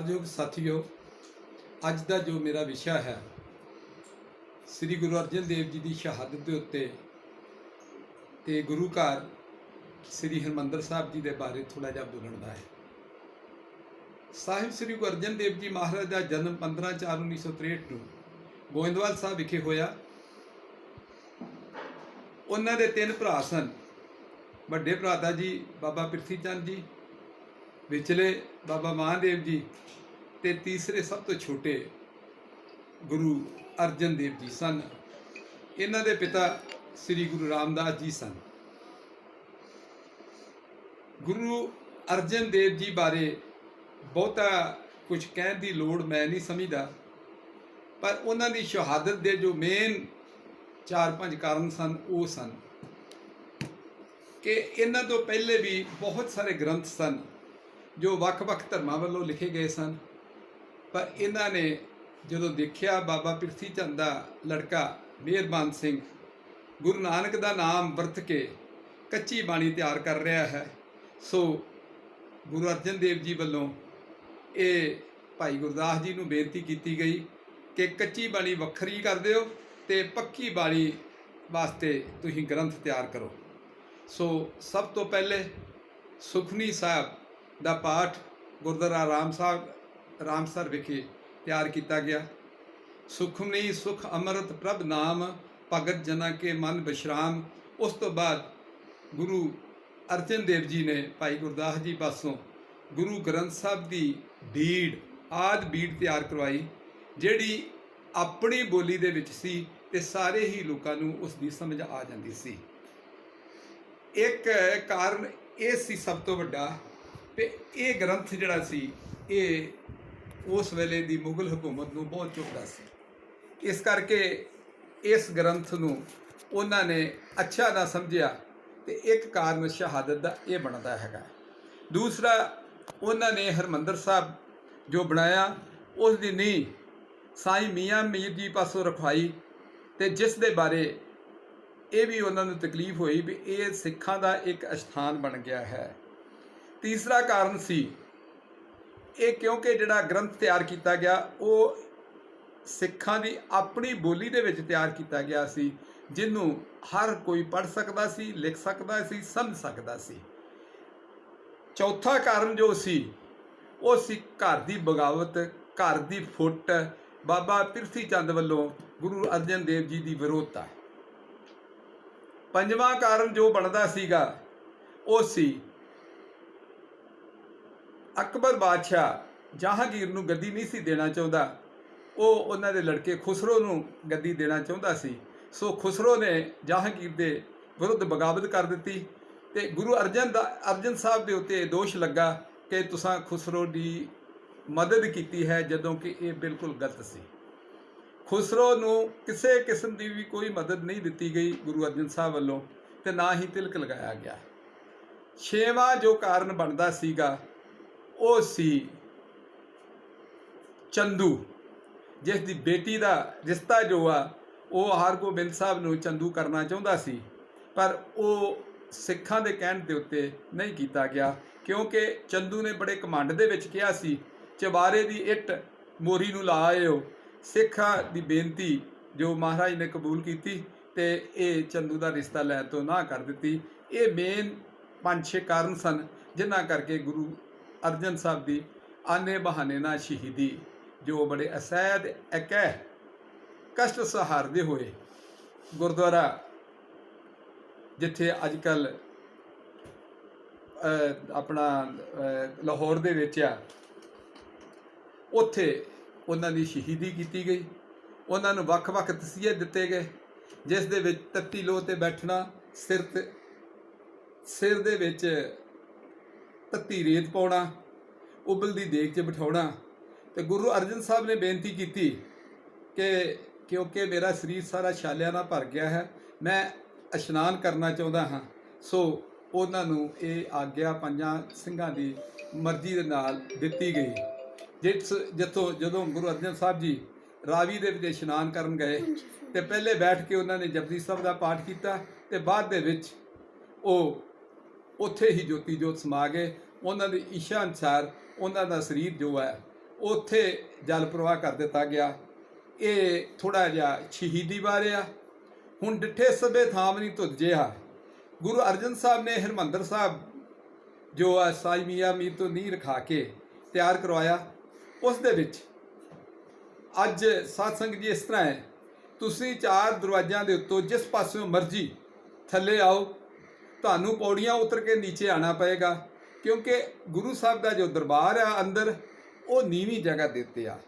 ਸਤਿਕਾਰਯੋਗ ਸਾਥੀਓ, ਅੱਜ ਦਾ ਜੋ ਮੇਰਾ ਵਿਸ਼ਾ ਹੈ ਸ੍ਰੀ ਗੁਰੂ ਅਰਜਨ ਦੇਵ ਜੀ ਦੀ ਸ਼ਹਾਦਤ ਦੇ ਉੱਤੇ ਤੇ ਗੁਰੂ ਘਰ ਸ੍ਰੀ ਹਰਿਮੰਦਰ ਸਾਹਿਬ ਜੀ ਦੇ ਬਾਰੇ ਥੋੜਾ ਜਿਹਾ ਬੋਲਣ ਦਾ ਹੈ। ਸਾਹਿਬ ਸ੍ਰੀ ਗੁਰੂ ਅਰਜਨ ਦੇਵ ਜੀ ਮਹਾਰਾਜ ਦਾ ਜਨਮ 15/4/1963 ਨੂੰ ਗੋਇੰਦਵਾਲ ਸਾਹਿਬ ਵਿਖੇ ਹੋਇਆ। ਉਹਨਾਂ ਦੇ ਤਿੰਨ ਭਰਾ ਸਨ। ਵੱਡੇ ਭਰਾ ਜੀ ਬਾਬਾ ਪ੍ਰਿਥੀ ਚੰਦ ਜੀ, ਵਿਚਲੇ ਬਾਬਾ ਮਹਾਦੇਵ ਜੀ ਤੇ ਤੀਸਰੇ ਸਭ ਤੋਂ ਛੋਟੇ ਗੁਰੂ ਅਰਜਨ ਦੇਵ ਜੀ ਸਨ। ਇਹਨਾਂ ਦੇ ਪਿਤਾ ਸ੍ਰੀ ਗੁਰੂ ਰਾਮਦਾਸ ਜੀ ਸਨ। ਗੁਰੂ ਅਰਜਨ ਦੇਵ ਜੀ ਬਾਰੇ ਬਹੁਤਾ ਕੁਝ ਕਹਿਣ ਦੀ ਲੋੜ ਮੈਂ ਨਹੀਂ ਸਮਝਦਾ, ਪਰ ਉਹਨਾਂ ਦੀ ਸ਼ਹਾਦਤ ਦੇ ਜੋ ਮੇਨ 4-5 ਕਾਰਨ ਸਨ ਉਹ ਸਨ ਕਿ ਇਹਨਾਂ ਤੋਂ ਪਹਿਲੇ ਵੀ ਬਹੁਤ ਸਾਰੇ ਗ੍ਰੰਥ ਸਨ ਜੋ ਵੱਖ-ਵੱਖ ਧਰਮਾਂ ਵੱਲੋਂ ਲਿਖੇ ਗਏ ਸਨ, ਪਰ ਇਹਨਾਂ ਨੇ ਜਦੋਂ ਦੇਖਿਆ ਬਾਬਾ ਪ੍ਰਿਥੀ ਚੰਦ ਦਾ ਲੜਕਾ ਮਿਹਰਬਾਨ ਸਿੰਘ ਗੁਰੂ ਨਾਨਕ ਦਾ ਨਾਮ ਵਰਤ ਕੇ ਕੱਚੀ ਬਾਣੀ ਤਿਆਰ ਕਰ ਰਿਹਾ ਹੈ, ਸੋ ਗੁਰੂ ਅਰਜਨ ਦੇਵ ਜੀ ਵੱਲੋਂ ਇਹ ਭਾਈ ਗੁਰਦਾਸ ਜੀ ਨੂੰ ਬੇਨਤੀ ਕੀਤੀ ਗਈ ਕਿ ਕੱਚੀ ਬਾਣੀ ਵੱਖਰੀ ਕਰ ਦਿਓ ਤੇ ਪੱਕੀ ਬਾਣੀ ਵਾਸਤੇ ਤੁਸੀਂ ਗ੍ਰੰਥ ਤਿਆਰ ਕਰੋ। ਸੋ ਸਭ ਤੋਂ ਪਹਿਲੇ ਸੁਖਮਨੀ ਸਾਹਿਬ ਦਾ ਪਾਠ ਗੁਰਦੁਆਰਾ ਰਾਮਸਰ ਵਿਖੇ ਤਿਆਰ ਕੀਤਾ ਗਿਆ। ਸੁਖਮਨੀ ਸੁਖ ਅੰਮ੍ਰਿਤ ਪ੍ਰਭ ਨਾਮ ਭਗਤ ਜਨਾਂ ਕੇ ਮਨ ਵਿਸ਼ਰਾਮ। ਉਸ ਤੋਂ ਬਾਅਦ ਗੁਰੂ ਅਰਜਨ ਦੇਵ ਜੀ ਨੇ ਭਾਈ ਗੁਰਦਾਸ ਜੀ ਪਾਸੋਂ ਗੁਰੂ ਗ੍ਰੰਥ ਸਾਹਿਬ ਦੀ ਬੀੜ ਤਿਆਰ ਕਰਵਾਈ, ਜਿਹੜੀ ਆਪਣੀ ਬੋਲੀ ਦੇ ਵਿੱਚ ਸੀ ਤੇ ਸਾਰੇ ਹੀ ਲੋਕਾਂ ਨੂੰ ਉਸ ਦੀ ਸਮਝ ਆ ਜਾਂਦੀ ਸੀ। ਇੱਕ ਕਾਰਨ ਇਹ ਸੀ ਸਭ ਤੋਂ ਵੱਡਾ ਤੇ ਇਹ ਗ੍ਰੰਥ ਜਿਹੜਾ ਸੀ ਇਹ ਉਸ ਵੇਲੇ ਦੀ ਮੁਗਲ ਹਕੂਮਤ ਨੂੰ ਬਹੁਤ ਚੁਭਦਾ ਸੀ। ਇਸ ਕਰਕੇ ਇਸ ਗ੍ਰੰਥ ਨੂੰ ਉਹਨਾਂ ਨੇ ਅੱਛਾ ਨਾ ਸਮਝਿਆ ਤੇ ਇੱਕ ਕਾਰਨ ਸ਼ਹਾਦਤ ਦਾ ਇਹ ਬਣਦਾ ਹੈਗਾ। ਦੂਸਰਾ, ਉਹਨਾਂ ਨੇ ਹਰਿਮੰਦਰ ਸਾਹਿਬ ਜੋ ਬਣਾਇਆ ਉਸ ਦੀ ਨੀਂਹ ਸਾਈਂ ਮੀਆਂ ਮੀਰ ਜੀ ਪਾਸੋਂ ਰਖਵਾਈ, ਤੇ ਜਿਸ ਦੇ ਬਾਰੇ ਇਹ ਵੀ ਉਹਨਾਂ ਨੂੰ ਤਕਲੀਫ ਹੋਈ ਵੀ ਇਹ ਸਿੱਖਾਂ ਦਾ ਇੱਕ ਅਸਥਾਨ ਬਣ ਗਿਆ ਹੈ। ਤੀਸਰਾ ਕਾਰਨ ਸੀ ਇਹ ਕਿਉਂਕਿ ਜਿਹੜਾ ਗ੍ਰੰਥ ਤਿਆਰ ਕੀਤਾ ਗਿਆ ਉਹ ਸਿੱਖਾਂ ਦੀ ਆਪਣੀ ਬੋਲੀ ਦੇ ਵਿੱਚ ਤਿਆਰ ਕੀਤਾ ਗਿਆ ਸੀ, ਜਿਹਨੂੰ ਹਰ ਕੋਈ ਪੜ੍ਹ ਸਕਦਾ ਸੀ, ਲਿਖ ਸਕਦਾ ਸੀ, ਸਮਝ ਸਕਦਾ ਸੀ। ਚੌਥਾ ਕਾਰਨ ਜੋ ਸੀ ਉਹ ਸੀ ਘਰ ਦੀ ਬਗਾਵਤ, ਘਰ ਦੀ ਫੁੱਟ, ਬਾਬਾ ਪ੍ਰਿਥੀ ਚੰਦ ਵੱਲੋਂ ਗੁਰੂ ਅਰਜਨ ਦੇਵ ਜੀ ਦੀ ਵਿਰੋਧਤਾ। ਪੰਜਵਾਂ ਕਾਰਨ ਜੋ ਬਣਦਾ ਸੀਗਾ ਉਹ ਸੀ ਅਕਬਰ ਬਾਦਸ਼ਾਹ ਜਹਾਂਗੀਰ ਨੂੰ ਗੱਦੀ ਨਹੀਂ ਸੀ ਦੇਣਾ ਚਾਹੁੰਦਾ, ਉਹ ਉਹਨਾਂ ਦੇ ਲੜਕੇ ਖੁਸਰੋ ਨੂੰ ਗੱਦੀ ਦੇਣਾ ਚਾਹੁੰਦਾ ਸੀ। ਸੋ ਖੁਸਰੋ ਨੇ ਜਹਾਂਗੀਰ ਦੇ ਵਿਰੁੱਧ ਬਗਾਵਤ ਕਰ ਦਿੱਤੀ ਤੇ ਗੁਰੂ ਅਰਜਨ ਸਾਹਿਬ ਦੇ ਉੱਤੇ ਦੋਸ਼ ਲੱਗਾ ਕਿ ਤੁਸੀਂ ਖੁਸਰੋ ਦੀ ਮਦਦ ਕੀਤੀ ਹੈ, ਜਦੋਂ ਕਿ ਇਹ ਬਿਲਕੁਲ ਗਲਤ ਸੀ। ਖੁਸਰੋ ਨੂੰ ਕਿਸੇ ਕਿਸਮ ਦੀ ਵੀ ਕੋਈ ਮਦਦ ਨਹੀਂ ਦਿੱਤੀ ਗਈ ਗੁਰੂ ਅਰਜਨ ਸਾਹਿਬ ਵੱਲੋਂ ਤੇ ਨਾ ਹੀ ਤਿਲਕ ਲਗਾਇਆ ਗਿਆ। ਛੇਵਾਂ ਜੋ ਕਾਰਨ ਬਣਦਾ ਸੀਗਾ ਉਹ ਸੀ ਚੰਦੂ, ਜਿਸ ਦੀ ਬੇਟੀ ਦਾ ਰਿਸ਼ਤਾ ਜੋ ਆ ਉਹ ਹਰਗੋਬਿੰਦ ਸਾਹਿਬ ਨੂੰ ਚੰਦੂ ਕਰਨਾ ਚਾਹੁੰਦਾ ਸੀ, ਪਰ ਉਹ ਸਿੱਖਾਂ ਦੇ ਕਹਿਣ ਦੇ ਉੱਤੇ ਨਹੀਂ ਕੀਤਾ ਗਿਆ, ਕਿਉਂਕਿ ਚੰਦੂ ਨੇ ਬੜੇ ਕਮੰਡ ਦੇ ਵਿੱਚ ਕਿਹਾ ਸੀ ਚਬਾਰੇ ਦੀ ਇੱਟ ਮੋਰੀ ਨੂੰ ਲਾ ਆਇਓ। ਸਿੱਖਾਂ ਦੀ ਬੇਨਤੀ ਜੋ ਮਹਾਰਾਜ ਨੇ ਕਬੂਲ ਕੀਤੀ ਤੇ ਇਹ ਚੰਦੂ ਦਾ ਰਿਸ਼ਤਾ ਲੈਣ ਤੋਂ ਨਾ ਕਰ ਦਿੱਤੀ। ਇਹ ਮੇਨ 5-6 ਕਾਰਨ ਸਨ ਜਿਨ੍ਹਾਂ ਕਰਕੇ ਗੁਰੂ ਅਰਜਨ ਸਾਹਿਬ ਦੀ ਆਨੇ ਬਹਾਨੇ ਨਾਲ ਸ਼ਹੀਦੀ, ਜੋ ਬੜੇ ਅਸਹਿਦ ਇਕਹਿ ਕਸ਼ਟ ਸਹਾਰਦੇ ਹੋਏ ਗੁਰਦੁਆਰਾ ਜਿੱਥੇ ਅੱਜ ਕੱਲ੍ਹ ਆਪਣਾ ਲਾਹੌਰ ਦੇ ਵਿੱਚ ਆ, ਉੱਥੇ ਉਹਨਾਂ ਦੀ ਸ਼ਹੀਦੀ ਕੀਤੀ ਗਈ। ਉਹਨਾਂ ਨੂੰ ਵੱਖ-ਵੱਖ ਤਸੀਹੇ ਦਿੱਤੇ ਗਏ, ਜਿਸ ਦੇ ਵਿੱਚ ਤੱਤੀ ਲੋਹ 'ਤੇ ਬੈਠਣਾ, ਸਿਰ ਦੇ ਵਿੱਚ ਤੱਤੀ ਰੇਤ ਪਾਉਣਾ, ਉਬਲਦੀ ਦੇਗ 'ਚ ਬਿਠਾਉਣਾ। ਤੇ ਗੁਰੂ ਅਰਜਨ ਸਾਹਿਬ ਨੇ ਬੇਨਤੀ ਕੀਤੀ ਕਿ ਕਿਉਂਕਿ ਮੇਰਾ ਸਰੀਰ ਸਾਰਾ ਛਾਲਿਆਂ ਨਾਲ ਭਰ ਗਿਆ ਹੈ, ਮੈਂ ਇਸ਼ਨਾਨ ਕਰਨਾ ਚਾਹੁੰਦਾ ਹਾਂ। ਸੋ ਉਹਨਾਂ ਨੂੰ ਇਹ ਆਗਿਆ ਪੰਜਾਂ ਸਿੰਘਾਂ ਦੀ ਮਰਜ਼ੀ ਦੇ ਨਾਲ ਦਿੱਤੀ ਗਈ। ਜਦੋਂ ਗੁਰੂ ਅਰਜਨ ਸਾਹਿਬ ਜੀ ਰਾਵੀ ਦੇ ਵਿੱਚ ਇਸ਼ਨਾਨ ਕਰਨ ਗਏ ਤੇ ਪਹਿਲੇ ਬੈਠ ਕੇ ਉਹਨਾਂ ਨੇ ਜਪਜੀ ਸਾਹਿਬ ਦਾ ਪਾਠ ਕੀਤਾ ਤੇ ਬਾਅਦ ਦੇ ਵਿੱਚ ਉਹ ਉੱਥੇ ਹੀ ਜੋਤੀ ਜੋਤ ਸਮਾ ਗਏ। ਉਹਨਾਂ ਦੀ ਇੱਛਾ ਅਨੁਸਾਰ ਉਹਨਾਂ ਦਾ ਸਰੀਰ ਜੋ ਹੈ ਉੱਥੇ ਜਲ ਪ੍ਰਵਾਹ ਕਰ ਦਿੱਤਾ ਗਿਆ। ਇਹ ਥੋੜਾ ਜਿਹਾ ਸ਼ਹੀਦੀ ਬਾਰੇ ਆ। ਹੁਣ ਡਿੱਠੇ ਸਭੇ ਥਾਮ ਨਹੀਂ ਧੁੱਤ ਜਿਹਾ। ਗੁਰੂ ਅਰਜਨ ਸਾਹਿਬ ਨੇ ਹਰਿਮੰਦਰ ਸਾਹਿਬ ਜੋ ਆ ਸਾਈ ਮੀਆਂ ਮੀਰ ਤੋਂ ਨੀਂਹ ਰਖਾ ਕੇ ਤਿਆਰ ਕਰਵਾਇਆ, ਉਸ ਦੇ ਵਿੱਚ ਅੱਜ ਸਤਸੰਗ ਜੀ ਇਸ ਤਰ੍ਹਾਂ ਹੈ, ਤੁਸੀਂ 4 ਦਰਵਾਜ਼ਿਆਂ ਦੇ ਉੱਤੋਂ ਜਿਸ ਪਾਸਿਓਂ ਮਰਜ਼ੀ ਥੱਲੇ ਆਓ, ਤੁਹਾਨੂੰ ਪੌੜੀਆਂ ਉਤਰ ਕੇ ਨੀਚੇ ਆਣਾ ਪਏਗਾ, ਕਿਉਂਕਿ ਗੁਰੂ ਸਾਹਿਬ ਦਾ ਜੋ ਦਰਬਾਰ ਆ ਅੰਦਰ ਉਹ ਨੀਵੀਂ ਜਗ੍ਹਾ ਦੇ ਉੱਤੇ ਆ।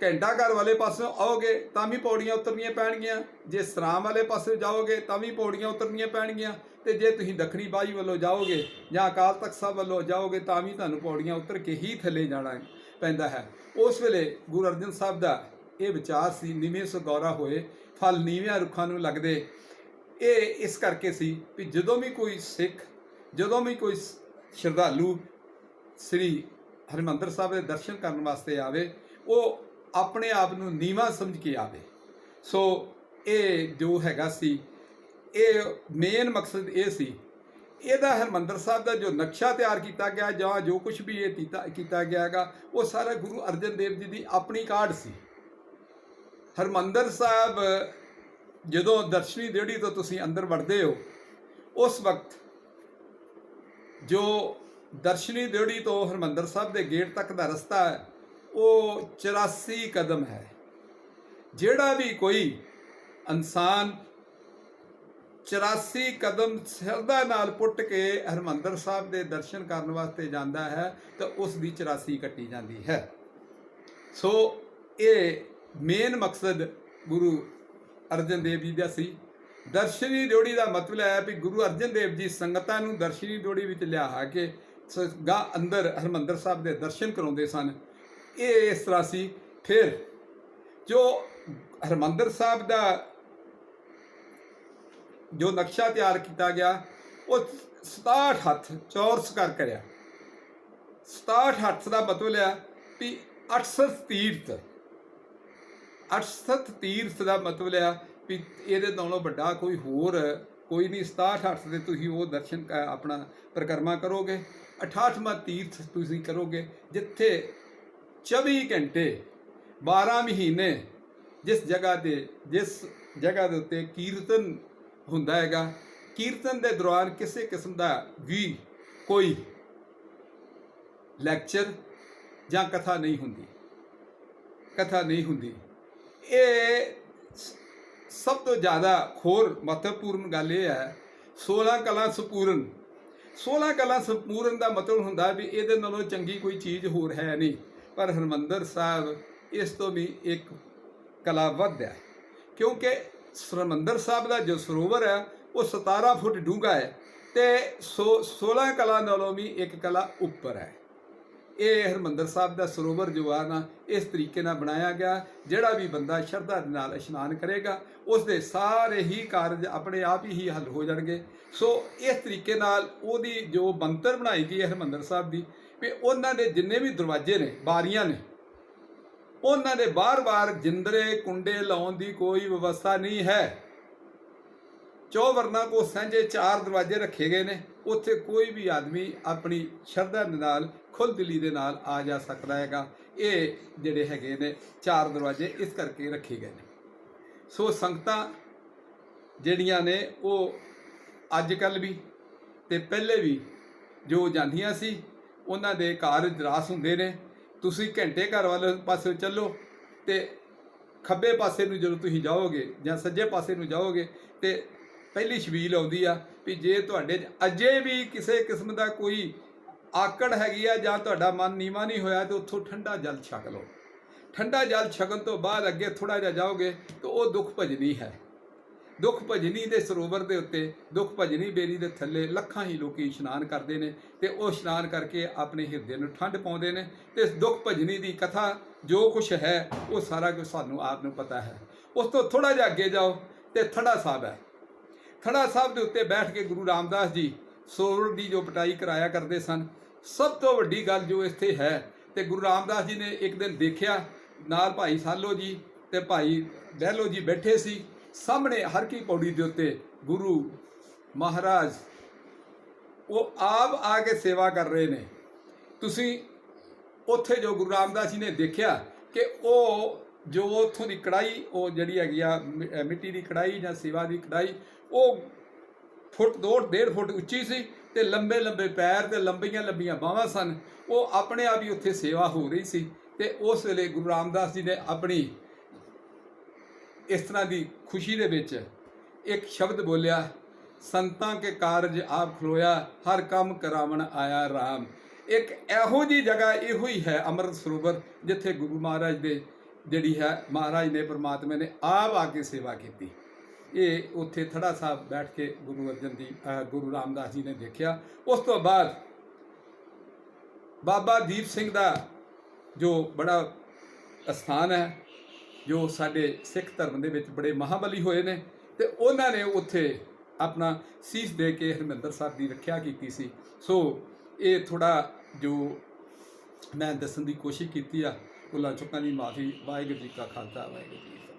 ਘੰਟਾ ਘਰ ਵਾਲੇ ਪਾਸਿਓਂ ਆਓਗੇ ਤਾਂ ਵੀ ਪੌੜੀਆਂ ਉਤਰਨੀਆਂ ਪੈਣਗੀਆਂ, ਜੇ ਸਰਾਮ ਵਾਲੇ ਪਾਸੇ ਜਾਓਗੇ ਤਾਂ ਵੀ ਪੌੜੀਆਂ ਉਤਰਨੀਆਂ ਪੈਣਗੀਆਂ, ਤੇ ਜੇ ਤੁਸੀਂ ਦੱਖਣੀ ਬਾਈ ਵੱਲੋਂ ਜਾਓਗੇ ਜਾਂ ਅਕਾਲ ਤਖਤ ਸਾਹਿਬ ਵੱਲੋਂ ਜਾਓਗੇ ਤਾਂ ਵੀ ਤੁਹਾਨੂੰ ਪੌੜੀਆਂ ਉਤਰ ਕੇ ਹੀ ਥੱਲੇ ਜਾਣਾ ਪੈਂਦਾ ਹੈ। ਉਸ ਵੇਲੇ ਗੁਰੂ ਅਰਜਨ ਸਾਹਿਬ ਦਾ ਇਹ ਵਿਚਾਰ ਸੀ, ਨੀਵੇਂ ਸੋ ਗੌਰਾ ਹੋਏ ਫਲ ਨੀਵਿਆਂ ਰੁੱਖਾਂ ਨੂੰ ਲੱਗਦੇ। ਇਹ ਇਸ ਕਰਕੇ ਸੀ ਵੀ ਜਦੋਂ ਵੀ ਕੋਈ ਸਿੱਖ, ਜਦੋਂ ਵੀ ਕੋਈ ਸ਼ਰਧਾਲੂ ਸ੍ਰੀ ਹਰਿਮੰਦਰ ਸਾਹਿਬ ਦੇ ਦਰਸ਼ਨ ਕਰਨ ਵਾਸਤੇ ਆਵੇ, ਉਹ ਆਪਣੇ ਆਪ ਨੂੰ ਨੀਵਾਂ ਸਮਝ ਕੇ ਆਵੇ। ਸੋ ਇਹ ਜੋ ਹੈਗਾ ਸੀ, ਇਹ ਮੇਨ ਮਕਸਦ ਇਹ ਸੀ। ਇਹਦਾ ਹਰਿਮੰਦਰ ਸਾਹਿਬ ਦਾ ਜੋ ਨਕਸ਼ਾ ਤਿਆਰ ਕੀਤਾ ਗਿਆ ਜਾਂ ਜੋ ਕੁਝ ਵੀ ਇਹ ਕੀਤਾ ਗਿਆ ਹੈਗਾ, ਉਹ ਸਾਰਾ ਗੁਰੂ ਅਰਜਨ ਦੇਵ ਜੀ ਦੀ ਆਪਣੀ ਕਾਢ ਸੀ। ਹਰਿਮੰਦਰ ਸਾਹਿਬ ਜਦੋਂ ਦਰਸ਼ਨੀ ਦਿਹੜੀ ਤੋਂ ਤੁਸੀਂ ਅੰਦਰ ਵੜਦੇ ਹੋ, ਉਸ ਵਕਤ ਜੋ ਦਰਸ਼ਨੀ ਦਿਹੜੀ ਤੋਂ ਹਰਿਮੰਦਰ ਸਾਹਿਬ ਦੇ ਗੇਟ ਤੱਕ ਦਾ ਰਸਤਾ ਹੈ ਉਹ 84 ਕਦਮ ਹੈ। ਜਿਹੜਾ ਵੀ ਕੋਈ ਇਨਸਾਨ 84 ਕਦਮ ਸ਼ਰਧਾ ਨਾਲ ਪੁੱਟ ਕੇ ਹਰਿਮੰਦਰ ਸਾਹਿਬ ਦੇ ਦਰਸ਼ਨ ਕਰਨ ਵਾਸਤੇ ਜਾਂਦਾ ਹੈ ਤਾਂ ਉਸ ਦੀ 84 ਕੱਟੀ ਜਾਂਦੀ ਹੈ। ਸੋ ਇਹ ਮੇਨ ਮਕਸਦ ਗੁਰੂ ਅਰਜਨ ਦੇਵ ਜੀ ਦਾ ਸੀ। ਦਰਸ਼ਨੀ ਡਿਓੜੀ ਦਾ ਮਤਲਬ ਹੈ ਵੀ ਗੁਰੂ ਅਰਜਨ ਦੇਵ ਜੀ ਸੰਗਤਾਂ ਨੂੰ ਦਰਸ਼ਨੀ ਡਿਓੜੀ ਵਿੱਚ ਲਿਆ ਕੇ ਅੰਦਰ ਹਰਿਮੰਦਰ ਸਾਹਿਬ ਦੇ ਦਰਸ਼ਨ ਕਰਾਉਂਦੇ ਸਨ। ਇਹ ਇਸ ਤਰ੍ਹਾਂ ਸੀ। ਫਿਰ ਜੋ ਹਰਿਮੰਦਰ ਸਾਹਿਬ ਦਾ ਜੋ ਨਕਸ਼ਾ ਤਿਆਰ ਕੀਤਾ ਗਿਆ ਉਹ 67 ਹੱਥ ਚੌਰਸ ਕਰ ਕਰਿਆ। 67 ਹੱਥ ਦਾ ਮਤਲਬ ਹੈ ਵੀ 68 ਤੀਰਥ। 68 ਤੀਰਥ ਦਾ ਮਤਲਬ ਹੈ ਵੀ ਇਹਦੇ ਨਾਲੋਂ ਵੱਡਾ ਕੋਈ ਹੋਰ ਕੋਈ ਨਹੀਂ। 67 ਹੱਥ ਦੇ ਤੁਸੀਂ ਉਹ ਦਰਸ਼ਨ ਆਪਣਾ ਪਰਿਕਰਮਾ ਕਰੋਗੇ। 68ਵਾਂ ਤੀਰਥ ਤੁਸੀਂ ਕਰੋਗੇ ਜਿੱਥੇ 24 ਘੰਟੇ 12 ਮਹੀਨੇ ਜਿਸ ਜਗ੍ਹਾ ਦੇ ਉੱਤੇ ਕੀਰਤਨ ਹੁੰਦਾ ਹੈਗਾ, ਕੀਰਤਨ ਦੇ ਦੌਰਾਨ ਕਿਸੇ ਕਿਸਮ ਦਾ ਵੀ ਕੋਈ ਲੈਕਚਰ ਜਾਂ ਕਥਾ ਨਹੀਂ ਹੁੰਦੀ। ਇਹ ਸਭ ਤੋਂ ਜ਼ਿਆਦਾ ਹੋਰ ਮਹੱਤਵਪੂਰਨ ਗੱਲ ਇਹ ਹੈ 16 ਕਲਾ ਸੰਪੂਰਨ। 16 ਕਲਾ ਸੰਪੂਰਨ ਦਾ ਮਤਲਬ ਹੁੰਦਾ ਵੀ ਇਹਦੇ ਨਾਲੋਂ ਚੰਗੀ ਕੋਈ ਚੀਜ਼ ਹੋਰ ਹੈ ਨਹੀਂ। ਪਰ ਹਰਿਮੰਦਰ ਸਾਹਿਬ ਇਸ ਤੋਂ ਵੀ ਇੱਕ ਕਲਾ ਵੱਧ ਹੈ, ਕਿਉਂਕਿ ਹਰਿਮੰਦਰ ਸਾਹਿਬ ਦਾ ਜੋ ਸਰੋਵਰ ਹੈ ਉਹ 17 ਫੁੱਟ ਡੂੰਘਾ ਹੈ ਤੇ 16 ਕਲਾ ਨਾਲੋਂ ਵੀ ਇੱਕ ਕਲਾ ਉੱਪਰ ਹੈ। ਇਹ ਹਰਿਮੰਦਰ ਸਾਹਿਬ ਦਾ ਸਰੋਵਰ ਜੋ ਆ ਨਾ ਇਸ ਤਰੀਕੇ ਨਾਲ ਬਣਾਇਆ ਗਿਆ, ਜਿਹੜਾ ਵੀ ਬੰਦਾ ਸ਼ਰਧਾ ਦੇ ਨਾਲ ਇਸ਼ਨਾਨ ਕਰੇਗਾ ਉਸ ਦੇ ਸਾਰੇ ਹੀ ਕਾਰਜ ਆਪਣੇ ਆਪ ਹੀ ਹੱਲ ਹੋ ਜਾਣਗੇ। ਸੋ ਇਸ ਤਰੀਕੇ ਨਾਲ ਉਹਦੀ ਜੋ ਬਣਤਰ ਬਣਾਈ ਗਈ ਹੈ ਹਰਿਮੰਦਰ ਸਾਹਿਬ ਦੀ, ਵੀ ਉਹਨਾਂ ਦੇ ਜਿੰਨੇ ਵੀ ਦਰਵਾਜ਼ੇ ਨੇ, ਬਾਰੀਆਂ ਨੇ, ਉਹਨਾਂ ਦੇ ਬਾਰ-ਬਾਰ ਜਿੰਦਰੇ ਕੁੰਡੇ ਲਾਉਣ ਦੀ ਕੋਈ ਵਿਵਸਥਾ ਨਹੀਂ ਹੈ। ਚੌਵਰਨਾ ਕੋ ਸਾਂਝੇ 4 ਦਰਵਾਜ਼ੇ ਰੱਖੇ ਗਏ ਨੇ। ਉੱਥੇ ਕੋਈ ਵੀ ਆਦਮੀ ਆਪਣੀ ਸ਼ਰਧਾ ਦੇ ਨਾਲ ਖੁੱਲ੍ਹ ਦਿਲੀ ਦੇ ਨਾਲ ਆ ਜਾ ਸਕਦਾ ਹੈਗਾ। ਇਹ ਜਿਹੜੇ ਹੈਗੇ ਨੇ 4 ਦਰਵਾਜ਼ੇ ਇਸ ਕਰਕੇ ਰੱਖੇ ਗਏ ਨੇ। ਸੋ ਸੰਗਤਾਂ ਜਿਹੜੀਆਂ ਨੇ ਉਹ ਅੱਜ ਕੱਲ੍ਹ ਵੀ ਤੇ ਪਹਿਲੇ ਵੀ ਜੋ ਜਾਂਦੀਆਂ ਸੀ, ਉਹਨਾਂ ਦੇ ਕਾਰਜ ਰਾਸ ਹੁੰਦੇ ਨੇ। ਤੁਸੀਂ ਘੰਟੇ ਘਰ ਵਾਲੇ ਪਾਸੇ ਚੱਲੋ ਤੇ ਖੱਬੇ ਪਾਸੇ ਨੂੰ ਜਦੋਂ ਤੁਸੀਂ ਜਾਓਗੇ ਜਾਂ ਸੱਜੇ ਪਾਸੇ ਨੂੰ ਜਾਓਗੇ ਤੇ ਪਹਿਲੀ ਛਬੀਲ ਆਉਂਦੀ ਆ ਵੀ ਜੇ ਤੁਹਾਡੇ ਅਜੇ ਵੀ ਕਿਸੇ ਕਿਸਮ ਦਾ ਕੋਈ ਆਕੜ ਹੈਗੀ ਆ ਜਾਂ ਤੁਹਾਡਾ ਮਨ ਨੀਵਾਂ ਨਹੀਂ ਹੋਇਆ ਤਾਂ ਉੱਥੋਂ ਠੰਡਾ ਜਲ ਛਕ ਲਓ। ਠੰਡਾ ਜਲ ਛਕਣ ਤੋਂ ਬਾਅਦ ਅੱਗੇ ਥੋੜ੍ਹਾ ਜਿਹਾ ਜਾਓਗੇ ਤਾਂ ਉਹ ਦੁੱਖ ਭਜਨੀ ਹੈ। ਦੁੱਖ ਭਜਨੀ ਦੇ ਸਰੋਵਰ ਦੇ ਉੱਤੇ, ਦੁੱਖ ਭਜਨੀ ਬੇਰੀ ਦੇ ਥੱਲੇ ਲੱਖਾਂ ਹੀ ਲੋਕੀ ਇਸ਼ਨਾਨ ਕਰਦੇ ਨੇ ਤੇ ਉਹ ਇਸ਼ਨਾਨ ਕਰਕੇ ਆਪਣੇ ਹਿਰਦੇ ਨੂੰ ਠੰਡ ਪਾਉਂਦੇ ਨੇ। ਤੇ ਦੁੱਖ ਭਜਨੀ ਦੀ ਕਥਾ ਜੋ ਕੁਛ ਹੈ ਉਹ ਸਾਰਾ ਕੁਝ ਸਾਨੂੰ ਆਪ ਨੂੰ ਪਤਾ ਹੈ। ਉਸ ਤੋਂ ਥੋੜ੍ਹਾ ਜਿਹਾ ਅੱਗੇ ਜਾਓ ਤੇ ਥੜਾ ਸਾਹਿਬ ਹੈ। ਥੜਾ ਸਾਹਿਬ ਦੇ ਉੱਤੇ ਬੈਠ ਕੇ ਗੁਰੂ ਰਾਮਦਾਸ ਜੀ ਸਰੋਵਰ ਦੀ ਜੋ ਪਟਾਈ ਕਰਾਇਆ ਕਰਦੇ ਸਨ। ਸਭ ਤੋਂ ਵੱਡੀ ਗੱਲ ਜੋ ਇੱਥੇ ਹੈ, ਤੇ ਗੁਰੂ ਰਾਮਦਾਸ ਜੀ ਨੇ ਇੱਕ ਦਿਨ ਦੇਖਿਆ, ਨਾਲ ਭਾਈ ਸਾਲੋ ਜੀ ਤੇ ਭਾਈ ਬਹਿਲੋ ਜੀ ਬੈਠੇ ਸੀ ਸਾਹਮਣੇ ਹਰ ਕੀ ਪੌੜੀ ਦੇ ਉੱਤੇ। ਗੁਰੂ ਮਹਾਰਾਜ ਉਹ ਆਪ ਆ ਕੇ ਸੇਵਾ ਕਰ ਰਹੇ ਨੇ। ਤੁਸੀਂ ਉੱਥੇ ਜੋ ਗੁਰੂ ਰਾਮਦਾਸ ਜੀ ਨੇ ਦੇਖਿਆ ਕਿ ਉਹ ਜੋ ਉੱਥੋਂ ਦੀ ਕੜਾਈ, ਉਹ ਜਿਹੜੀ ਹੈਗੀ ਆ ਮਿੱਟੀ ਦੀ ਕੜਾਈ ਜਾਂ ਸੇਵਾ ਦੀ ਕੜਾਈ, ਉਹ ਫੁੱਟ 2.5 ਫੁੱਟ ਉੱਚੀ ਸੀ ਤੇ ਲੰਬੇ ਲੰਬੇ ਪੈਰ ਤੇ ਲੰਬੀਆਂ ਲੰਬੀਆਂ ਬਾਹਾਂ ਸਨ। ਉਹ ਆਪਣੇ ਆਪ ਹੀ ਉੱਥੇ ਸੇਵਾ ਹੋ ਰਹੀ ਸੀ। ਤੇ ਉਸ ਵੇਲੇ ਗੁਰੂ ਰਾਮਦਾਸ ਜੀ ਨੇ ਆਪਣੀ ਇਸ ਤਰ੍ਹਾਂ ਦੀ ਖੁਸ਼ੀ ਦੇ ਵਿੱਚ ਇੱਕ ਸ਼ਬਦ ਬੋਲਿਆ, ਸੰਤਾਂ ਕੇ ਕਾਰਜ ਆਪ ਖਲੋਇਆ, ਹਰ ਕੰਮ ਕਰਾਵਣ ਆਇਆ ਰਾਮ। ਇੱਕ ਇਹੋ ਜਿਹੀ ਜਗ੍ਹਾ ਇਹੋ ਹੀ ਹੈ ਅੰਮ੍ਰਿਤ ਸਰੋਵਰ, ਜਿੱਥੇ ਗੁਰੂ ਮਹਾਰਾਜ ਦੇ ਜਿਹੜੀ ਹੈ ਮਹਾਰਾਜ ਨੇ ਪਰਮਾਤਮਾ ਨੇ ਆਪ ਆ ਕੇ ਸੇਵਾ ਕੀਤੀ। ਇਹ ਉੱਥੇ ਥੜਾ ਸਾਹਿਬ ਬੈਠ ਕੇ ਗੁਰੂ ਰਾਮਦਾਸ ਜੀ ਨੇ ਦੇਖਿਆ। ਉਸ ਤੋਂ ਬਾਅਦ ਬਾਬਾ ਦੀਪ ਸਿੰਘ ਦਾ ਜੋ ਬੜਾ ਅਸਥਾਨ ਹੈ, ਜੋ ਸਾਡੇ ਸਿੱਖ ਧਰਮ ਦੇ ਵਿੱਚ ਬੜੇ ਮਹਾਬਲੀ ਹੋਏ ਨੇ, ਤੇ ਉਹਨਾਂ ਨੇ ਉੱਥੇ ਆਪਣਾ ਸੀਸ ਦੇ ਕੇ ਹਰਿਮੰਦਰ ਸਾਹਿਬ ਦੀ ਰੱਖਿਆ ਕੀਤੀ ਸੀ। ਸੋ ਇਹ ਥੋੜ੍ਹਾ ਜੋ ਮੈਂ ਦੱਸਣ ਦੀ ਕੋਸ਼ਿਸ਼ ਕੀਤੀ ਆ, ਭੁੱਲਾਂ ਚੁੱਕਾਂ ਦੀ ਮਾਫੀ। ਵਾਹਿਗੁਰੂ ਜੀ ਕਾ ਖਾਲਸਾ, ਵਾਹਿਗੁਰੂ ਜੀ ਕੀ ਫਤਿਹ।